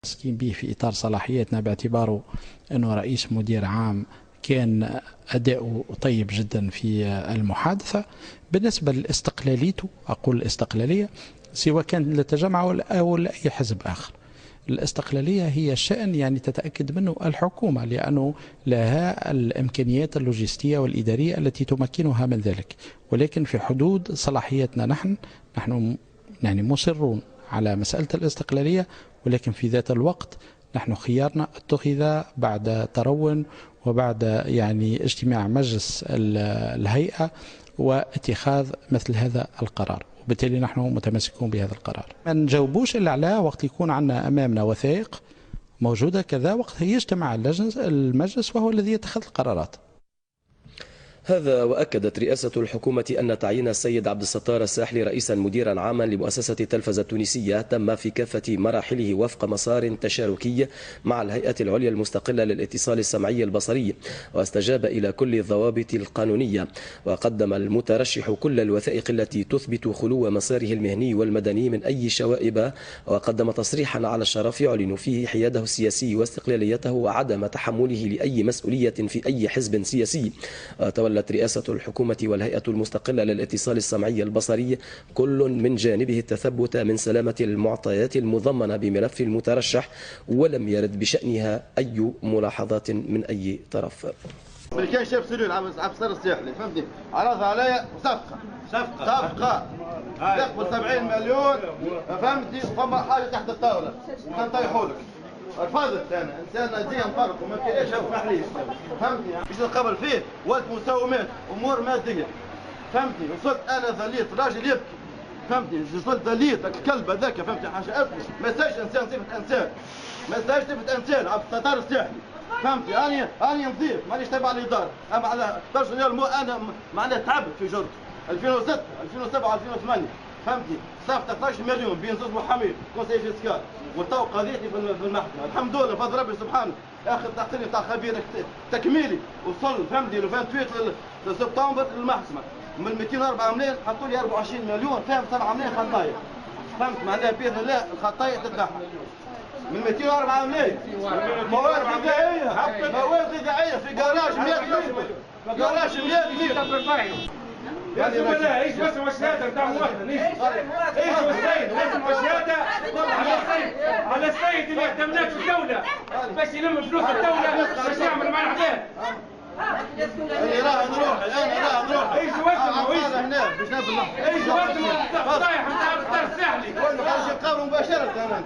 متمسكين به في إطار صلاحياتنا باعتباره أنه رئيس مدير عام كان أداؤه طيب جدا في المحادثة. بالنسبة لاستقلاليته، أقول الاستقلالية سواء كان للتجمع أو لأي حزب آخر، الاستقلالية هي شأن يعني تتأكد منه الحكومة، لأنه لها الإمكانيات اللوجستية والإدارية التي تمكنها من ذلك، ولكن في حدود صلاحياتنا نحن يعني مصرون على مسألة الاستقلالية، ولكن في ذات الوقت نحن خيارنا اتخذ بعد ترون وبعد يعني اجتماع مجلس الهيئة واتخاذ مثل هذا القرار، وبالتالي نحن متمسكون بهذا القرار. ما نجاوبوش إلا على وقت يكون عندنا أمامنا وثائق موجودة، كذا وقت يجتمع المجلس وهو الذي يتخذ القرارات. هذا وأكدت رئاسة الحكومة أن تعيين السيد عبد الستار الساحلي رئيسا مديرا عاما لمؤسسة التلفزة التونسية تم في كافة مراحله وفق مسار تشاركي مع الهيئة العليا المستقلة للاتصال السمعي البصري، واستجاب إلى كل الضوابط القانونية، وقدم المترشح كل الوثائق التي تثبت خلو مساره المهني والمدني من أي شوائب، وقدم تصريحا على الشرف يعلن فيه حياده السياسي واستقلاليته وعدم تحمله لأي مسؤولية في أي حزب سياسي. وتولى رئاسة الحكومة والهيئة المستقلة للاتصال السمعي البصري كل من جانبه التثبت من سلامة المعطيات المضمنة بملف المترشح، ولم يرد بشأنها أي ملاحظات من أي طرف. اللي كان شاف سلول عبد الستار الساحلي فهمتني، عرض عليا صفقة تقبل 70 مليون فهمتني، فما حاجة تحت الطاولة نطيحوا لك. رفضت انا انسان نزيه نفرق وما كاينش محليش فهمتني، باش نقبل فيه ولد مساومات امور ماديه فهمتني. وصلت انا ذليت راجل يبكي فهمتني، وصلت ذليت الكلب هذاك فهمتني، حاجه افلس ما يستاهلش انسان صفه انسان، ما يستاهلش صفه انسان عبد الستار الساحلي فهمتني. اني نظيف مانيش تابع الاداره، اما على برشلونه انا معناها تعبت في جرته 2006 2007 2008 فهمتني، صافت 12 مليون بين زوج محامين كونسي فيسكال، وتو قضيتي في المحكمه الحمد لله بفضل ربي سبحانه. اخر تقرير تاع خبير تكميلي وصل فهمتني لو 28 سبتمبر للمحكمه، من 204 ملايين حطوا لي 24 مليون فاهم 7 ملايين خطايا فهمت معناها باذن الله الخطايا تتنحى من 204 ملايين. مواد غذائيه في جراج 100 لتر، جراج 100 لتر. لا ايش بس الشهاده بتاع واحد ايش السيد لازم الشهاده على السيد اللي يهتمناش الدوله باش يلم فلوس الدوله باش يعمل مع العباد. انا راه نروح ايش وزنه ايش وزنه رايح نتاع عبد الستار الساحلي خرج القبر مباشره انا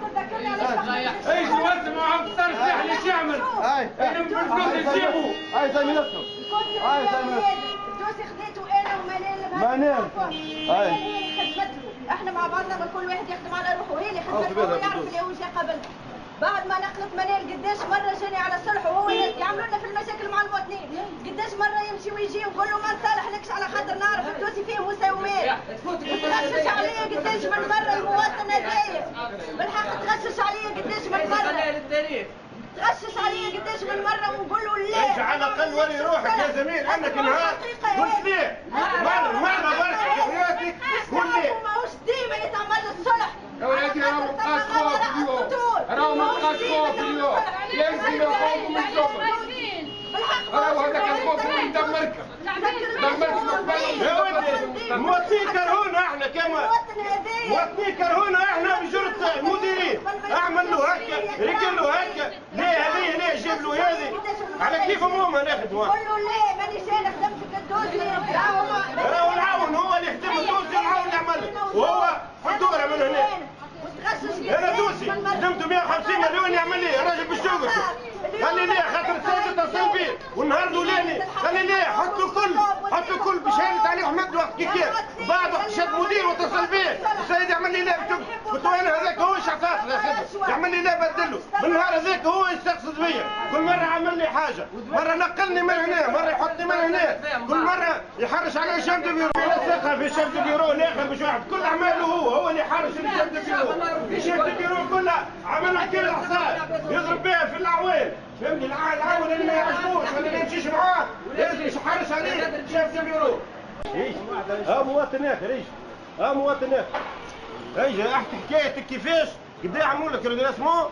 ايش وزنه عبد الستار الساحلي ايش يعمل؟ يلم فلوس يجيبوا هاي زميلتكم هاي زميلتكم الدوسي خذيته انا منال هاي خدمته، احنا مع بعضنا كل واحد يخدم على روحه، هي اللي خدمته هو يعرف اللي هو جا قبل. بعد ما نقلت منال قداش مره جاني على الصلح وهو يعملوا لنا في المشاكل مع المواطنين، قداش مره يمشي ويجي ونقول له ما نصالحلكش على خاطر نعرف الدوسي فيه مساومات، تغشش عليا قداش من مره المواطن هذايا، بالحق تغشش عليا قداش من مره، تغشش عليا قداش من مره ونقول له لا. ايش على الاقل وري روحك يا زميل انك نهار قلت ليه معنى برك حياتك قول ليه ماهوش ديما يتعمل الصلح. يا ولادي راهو بقاش خوف اليوم، راهو ما بقاش خوف اليوم، ينزل خوف من الجبل، راهو هذاك الخوف اللي يدمرك يا ولدي. مواطنين كرهونا احنا كما مواطنين كرهونا احنا بجرة المديرين، اعمل له هكا رجل له هكا ليه هذه ليه جيب له هذه على كيف هما ناخذوا. قول له ليه مانيش انا خدمت في الدوسي، راهو العون هو اللي يخدم الدوسي العون اللي يعمل وهو في الدوره من هنا. انا دوسي خدمته 150 مليون يعمل لي راجل بالشغل خلي ليه خاطر السيد اتصل بيه والنهار الاولاني خلي ليه حط له كل بشهاده عليه احمد وقت كيف بعد وقت شد مدير واتصل بيه السيد يعمل لي لا قلت له انا هذاك هو شعفاف يعمل لي لا بدله بالنهار هذاك هو يستقصد بيا كل مره عمل لي حاجه، مره نقلني من هنا مره يحطني من هنا، كل مره يحرش علي شمس بيرو ثقه في شمس بيرو الاخر مش واحد كل اعماله هو اللي يحرش في شمس بيرو، شمس بيرو كلها عملها كل الحصاد يضرب بها في الاعوان فهمني، العون اللي ما يعجبوش واللي ما يمشيش معاه لازم يحرش عليه شمس بيرو. ايش مواطن اخر ايش مواطن اخر ايش احكي حكايتك كيفاش قد ايه عملوا لك ريغراسمون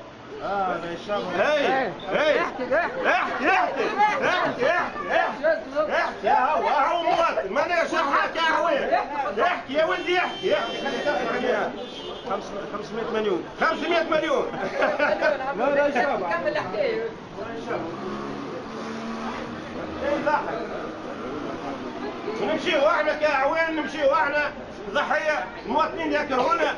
احكي هو مواطن ماني شحات يا عويل احكي يا ولدي احكي 500 مليون 500 مليون لا كمل الحكايه نمشيو احنا كعوين نمشيو احنا ضحيه المواطنين يكرهونا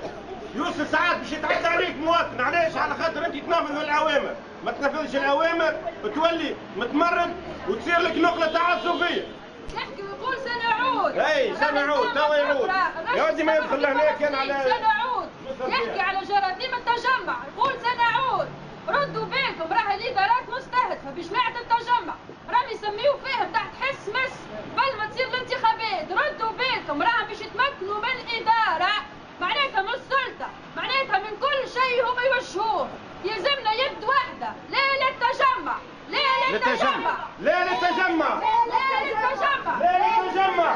يوصل ساعات باش يتعدى عليك مواطن. علاش؟ على خاطر انت تنفذ الاوامر، ما تنفذش الاوامر تولي متمرد وتصير لك نقله تعصبيه. يحكي ويقول سنعود. اي سنعود توا يعود. يا ودي ما يدخل لهنا كان على سنعود. يحكي على جراثيم التجمع، يقول سنعود. ردوا بالكم راهي الادارات مستهدفه بجماعه التجمع، راهم يسميوا فيهم تحت حس مس قبل ما تصير الانتخابات. ردوا بالكم راهم باش يتمكنوا من الاداره، معناتها من السلطه، معناتها من كل شيء هم يوجهوه. يلزمنا يد واحده، لا للتجمع، لا للتجمع، لا للتجمع، لا للتجمع، لا للتجمع.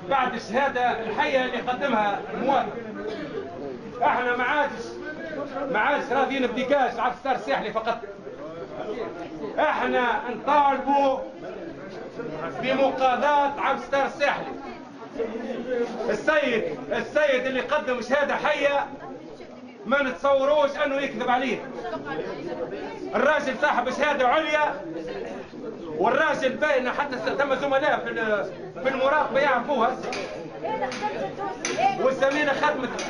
بعد الشهاده الحيه اللي قدمها المواطن احنا ما عادش راضيين بديكاش على الستار الساحلي فقط. احنا نطالبوا بمقاضاة على الستار الساحلي. السيد اللي قدم شهاده حيه ما نتصوروش انه يكذب عليه. الراجل صاحب شهاده عليا، والراجل باين حتى ثم زملاء في المراقبه يعرفوها. والزميله خدمت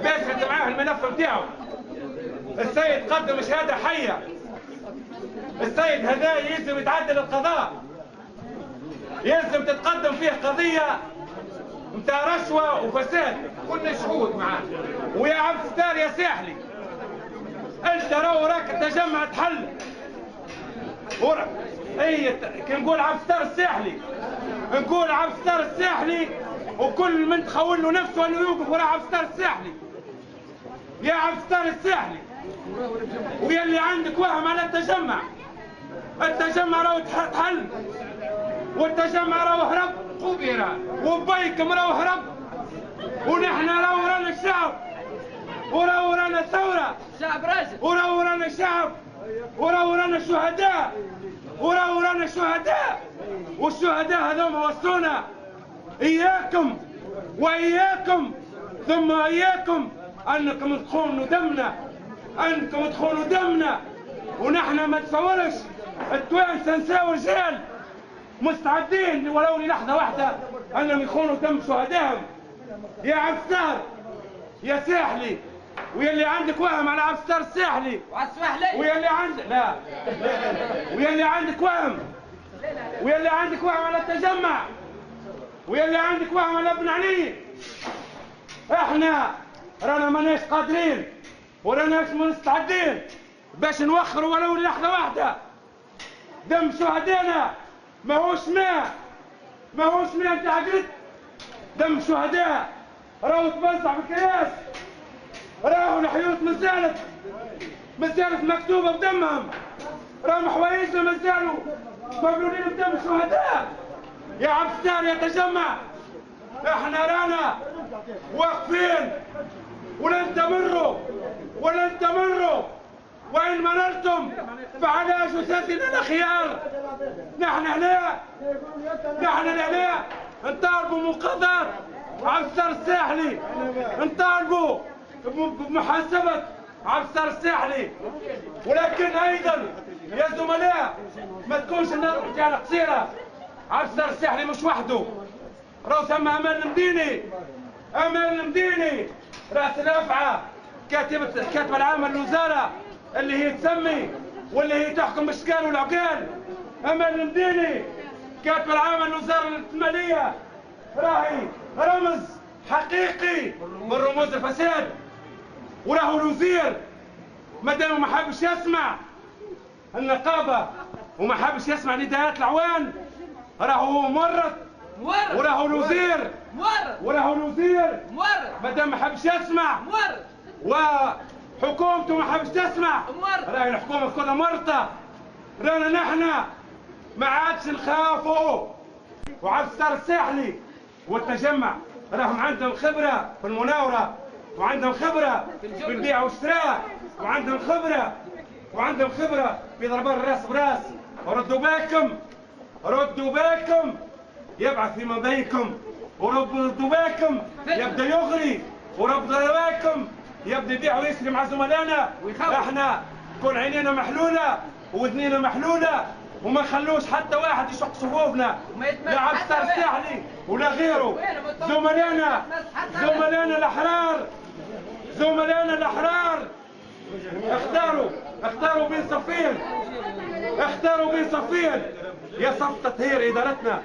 باشت معاه الملف نتاعو. السيد قدم شهاده حيه. السيد هذا يلزم يتعدل القضاء، يلزم تتقدم فيه قضيه نتاع رشوه وفساد، كنا شهود معاه. ويا عبد الستار يا ساحلي انت راك التجمع تحل اي كي نقول عبد الستار الساحلي نقول عبد الستار الساحلي، وكل من تخول له نفسه انه يوقف وراء عبد الستار الساحلي. يا عبد الستار الساحلي ويا اللي عندك وهم على التجمع راهو تحل، والتجمع راهو هرب وبيكم راهو هرب، ونحن راهو رانا الشعب، وراهو رانا الثوره، شعب راجل، وراهو رانا الشعب، وراهو رانا الشهداء، وراهو رانا الشهداء. والشهداء هذوما وصلونا اياكم واياكم ثم اياكم انكم تخونوا دمنا، ونحن ما تصورش التوانسه نساو رجال مستعدين ولو للحظه واحده انهم يخونوا دم شهدائهم. يا عبد الستار يا ساحلي، ويا اللي عندك وهم على عبد الستار الساحلي ويا اللي عندك ويا اللي عندك وهم على التجمع، ويا اللي عندك وهم على ابن علي، احنا رانا ماناش قادرين وراناش مستعدين باش نوخروا ولو لحظه واحده. دم شهدائنا ماهوش ماء نتاع قرد. دم شهداء راهو تبزع بالكياس، راهو الحيوط مازالت مكتوبه بدمهم، راهم حوايجنا مازالوا مبلولين بدم الشهداء. يا عبد الستار يا تجمع احنا رانا واقفين ولن تمروا وإن مررتم فعلى جثثنا الأخيار. نحن هنا نطالبوا مقاضاة عبد الستار الساحلي، نطالبوا بمحاسبة عبد الستار الساحلي. ولكن أيضا يا زملاء ما تكونش النظرة قصيرة. عبد الستار الساحلي مش وحده، راهو ثم أمال المديني رأس الأفعى كاتبة العامة للوزارة اللي هي تسمي واللي هي تحكم بالشكال والعقال. أمال المديني كاتبة العامة للوزارة المالية راهي رمز حقيقي من رموز الفساد. وراهو الوزير مادام ما حابش يسمع النقابة وما حابش يسمع نداءات العوان راهو مورط. وراهو الوزير مادام ما حابش يسمع وحكومته ما حابش تسمع راهي الحكومة كلها مرطة. رانا نحن ما عادش نخافوا. وعبد الستار الساحلي والتجمع راهم عندهم خبرة في المناورة، وعندهم خبرة في البيع والشراء، وعندهم خبره في ضربان الراس براس. ردوا بالكم يبعث في بينكم، ردوا بالكم يبدا يغري، وربوا بالكم يبدا يبيع ويشتري مع زملائنا. احنا كل عينينا محلوله واذنينا محلوله، وما نخلوش حتى واحد يشق صفوفنا، لا عبد الستار الساحلي ولا غيره. زملائنا الاحرار اختاروا بين صفين، يا صف تطهير ادارتنا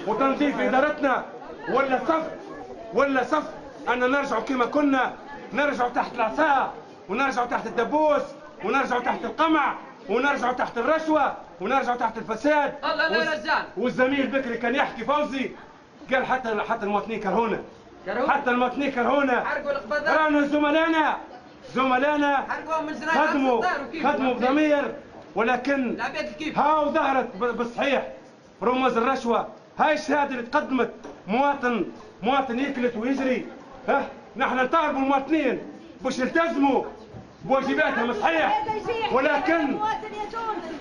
وتنظيف ادارتنا، ولا صف ان نرجعوا كما كنا، نرجعوا تحت العصا، ونرجعوا تحت الدبوس، ونرجعوا تحت القمع، ونرجعوا تحت الرشوه، ونرجعوا تحت الفساد. الله يرجعنا. والزميل بكري كان يحكي فوزي قال حتى المواطنين كرهونا، حتى المواطنين كرهونا. رانا زملائنا خدموا بضمير، ولكن هاو ظهرت بالصحيح رموز الرشوه. هاي الشهاده اللي تقدمت مواطن يكلت ويجري. نحن نطالبوا المواطنين باش يلتزموا بواجباتهم صحيح،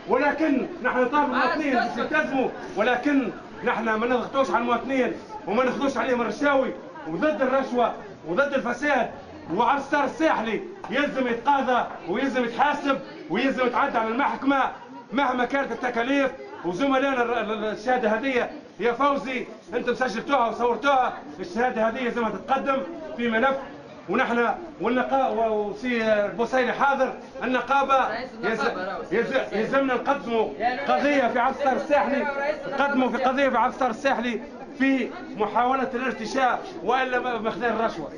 ولكن نحن نطالب المواطنين باش يلتزموا، ولكن نحن ما نضغطوش على المواطنين وما ناخذوش عليهم الرشاوي، وضد الرشوه وضد الفساد. وعبد الستار الساحلي يلزم يتقاضى ويلزم يتحاسب ويلزم يتعدى على المحكمه مهما كانت التكاليف. وزملائنا الشهاده هذه يا فوزي انتم سجلتوها وصورتوها، الشهاده هذه لازمها تتقدم في ملف، ونحن وسي البوسيلي حاضر. النقابه يلزمنا نقدموا قضيه في عبد الستار الساحلي، في محاوله الارتشاء والا مخذ الرشوه.